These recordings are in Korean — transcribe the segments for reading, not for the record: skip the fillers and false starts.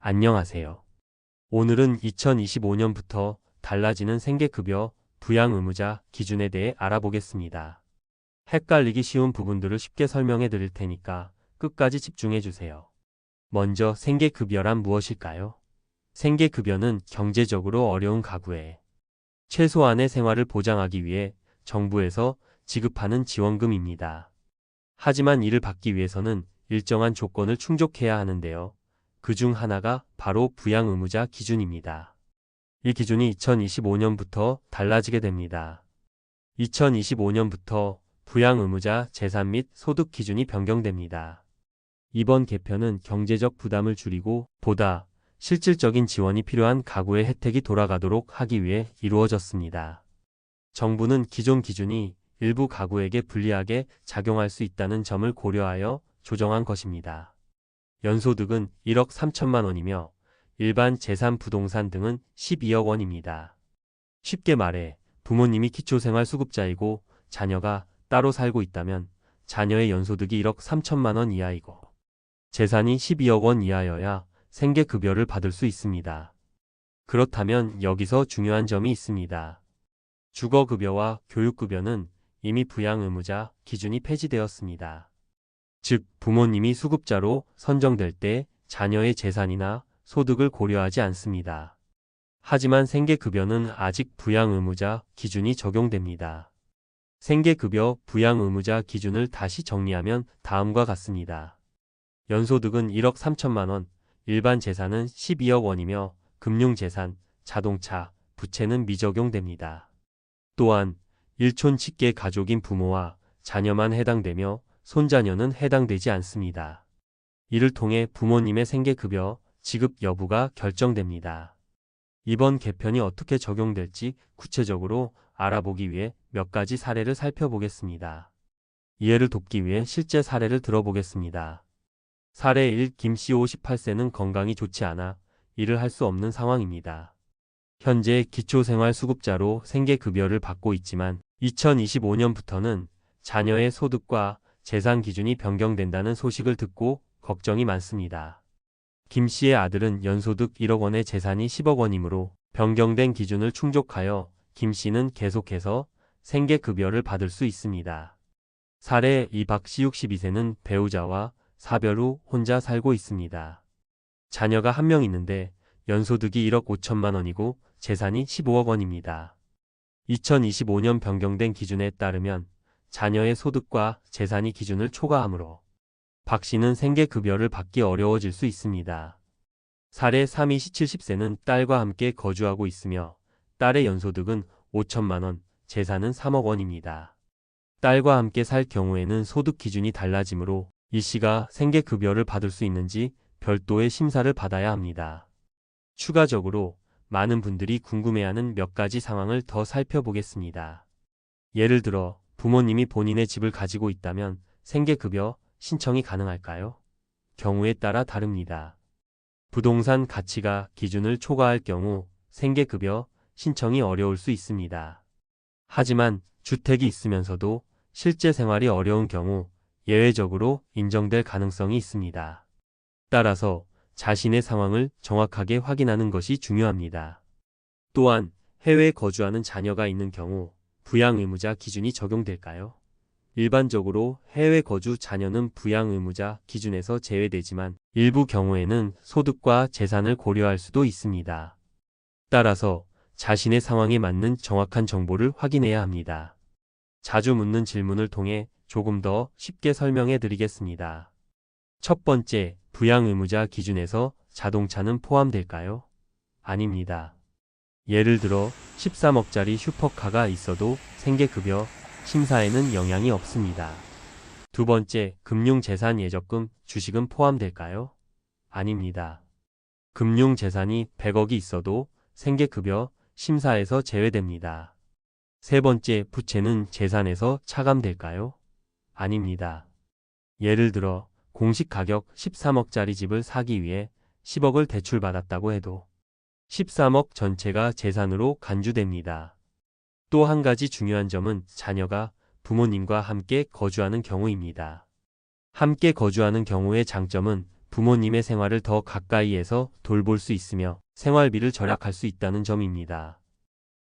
안녕하세요. 오늘은 2025년부터 달라지는 생계급여, 부양의무자 기준에 대해 알아보겠습니다. 헷갈리기 쉬운 부분들을 쉽게 설명해 드릴 테니까 끝까지 집중해 주세요. 먼저 생계급여란 무엇일까요? 생계급여는 경제적으로 어려운 가구에 최소한의 생활을 보장하기 위해 정부에서 지급하는 지원금입니다. 하지만 이를 받기 위해서는 일정한 조건을 충족해야 하는데요. 그 중 하나가 바로 부양의무자 기준입니다. 이 기준이 2025년부터 달라지게 됩니다. 2025년부터 부양의무자 재산 및 소득 기준이 변경됩니다. 이번 개편은 경제적 부담을 줄이고 보다 실질적인 지원이 필요한 가구의 혜택이 돌아가도록 하기 위해 이루어졌습니다. 정부는 기존 기준이 일부 가구에게 불리하게 작용할 수 있다는 점을 고려하여 조정한 것입니다. 연소득은 1억 3천만 원이며 일반 재산 부동산 등은 12억 원입니다. 쉽게 말해 부모님이 기초생활수급자이고 자녀가 따로 살고 있다면 자녀의 연소득이 1억 3천만 원 이하이고 재산이 12억 원 이하여야 생계급여를 받을 수 있습니다. 그렇다면 여기서 중요한 점이 있습니다. 주거급여와 교육급여는 이미 부양의무자 기준이 폐지되었습니다. 즉, 부모님이 수급자로 선정될 때 자녀의 재산이나 소득을 고려하지 않습니다. 하지만 생계급여는 아직 부양의무자 기준이 적용됩니다. 생계급여 부양의무자 기준을 다시 정리하면 다음과 같습니다. 연소득은 1억 3천만 원, 일반 재산은 12억 원이며 금융재산, 자동차, 부채는 미적용됩니다. 또한 일촌칙계 가족인 부모와 자녀만 해당되며 손자녀는 해당되지 않습니다. 이를 통해 부모님의 생계급여 지급 여부가 결정됩니다. 이번 개편이 어떻게 적용될지 구체적으로 알아보기 위해 몇 가지 사례를 살펴보겠습니다. 이해를 돕기 위해 실제 사례를 들어보겠습니다. 사례 1. 김씨 58세는 건강이 좋지 않아 일을 할 수 없는 상황입니다. 현재 기초생활수급자로 생계급여를 받고 있지만 2025년부터는 자녀의 소득과 재산 기준이 변경된다는 소식을 듣고 걱정이 많습니다. 김 씨의 아들은 연소득 1억 원의 재산이 10억 원이므로 변경된 기준을 충족하여 김 씨는 계속해서 생계급여를 받을 수 있습니다. 사례 2. 박 씨 62세는 배우자와 사별 후 혼자 살고 있습니다. 자녀가 한 명 있는데 연소득이 1억 5천만 원이고 재산이 15억 원입니다. 2025년 변경된 기준에 따르면 자녀의 소득과 재산이 기준을 초과하므로 박 씨는 생계급여를 받기 어려워질 수 있습니다. 사례 3. 씨 70세는 딸과 함께 거주하고 있으며 딸의 연소득은 5천만 원, 재산은 3억 원입니다. 딸과 함께 살 경우에는 소득 기준이 달라지므로 이 씨가 생계급여를 받을 수 있는지 별도의 심사를 받아야 합니다. 추가적으로 많은 분들이 궁금해하는 몇 가지 상황을 더 살펴보겠습니다. 예를 들어 부모님이 본인의 집을 가지고 있다면 생계급여 신청이 가능할까요? 경우에 따라 다릅니다. 부동산 가치가 기준을 초과할 경우 생계급여 신청이 어려울 수 있습니다. 하지만 주택이 있으면서도 실제 생활이 어려운 경우 예외적으로 인정될 가능성이 있습니다. 따라서 자신의 상황을 정확하게 확인하는 것이 중요합니다. 또한 해외에 거주하는 자녀가 있는 경우 부양의무자 기준이 적용될까요? 일반적으로 해외 거주 자녀는 부양의무자 기준에서 제외되지만 일부 경우에는 소득과 재산을 고려할 수도 있습니다. 따라서 자신의 상황에 맞는 정확한 정보를 확인해야 합니다. 자주 묻는 질문을 통해 조금 더 쉽게 설명해 드리겠습니다. 첫 번째, 부양의무자 기준에서 자동차는 포함될까요? 아닙니다. 예를 들어 13억짜리 슈퍼카가 있어도 생계급여 심사에는 영향이 없습니다. 두 번째, 금융재산 예적금, 주식은 포함될까요? 아닙니다. 금융재산이 100억이 있어도 생계급여 심사에서 제외됩니다. 세 번째, 부채는 재산에서 차감될까요? 아닙니다. 예를 들어 공시가격 13억짜리 집을 사기 위해 10억을 대출받았다고 해도 13억 전체가 재산으로 간주됩니다. 또 한 가지 중요한 점은 자녀가 부모님과 함께 거주하는 경우입니다. 함께 거주하는 경우의 장점은 부모님의 생활을 더 가까이에서 돌볼 수 있으며 생활비를 절약할 수 있다는 점입니다.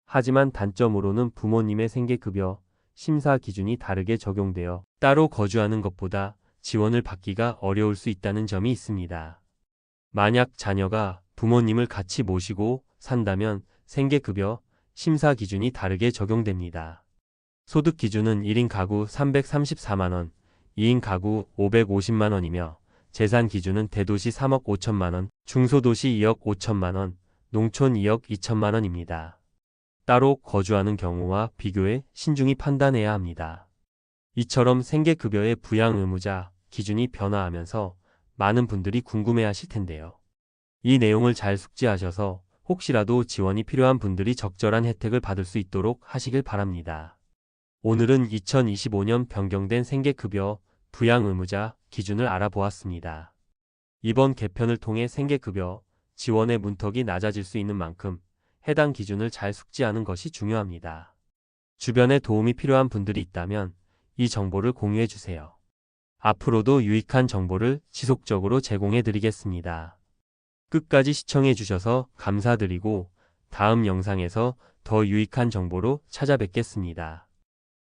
하지만 단점으로는 부모님의 생계급여 심사 기준이 다르게 적용되어 따로 거주하는 것보다 지원을 받기가 어려울 수 있다는 점이 있습니다. 만약 자녀가 부모님을 같이 모시고 산다면 생계급여 심사 기준이 다르게 적용됩니다. 소득 기준은 1인 가구 334만 원, 2인 가구 550만 원이며 재산 기준은 대도시 3억 5천만 원, 중소도시 2억 5천만 원, 농촌 2억 2천만 원입니다. 따로 거주하는 경우와 비교해 신중히 판단해야 합니다. 이처럼 생계급여의 부양 의무자 기준이 변화하면서 많은 분들이 궁금해하실 텐데요. 이 내용을 잘 숙지하셔서 혹시라도 지원이 필요한 분들이 적절한 혜택을 받을 수 있도록 하시길 바랍니다. 오늘은 2025년 변경된 생계급여 부양 의무자 기준을 알아보았습니다. 이번 개편을 통해 생계급여 지원의 문턱이 낮아질 수 있는 만큼 해당 기준을 잘 숙지하는 것이 중요합니다. 주변에 도움이 필요한 분들이 있다면 이 정보를 공유해 주세요. 앞으로도 유익한 정보를 지속적으로 제공해 드리겠습니다. 끝까지 시청해 주셔서 감사드리고 다음 영상에서 더 유익한 정보로 찾아뵙겠습니다.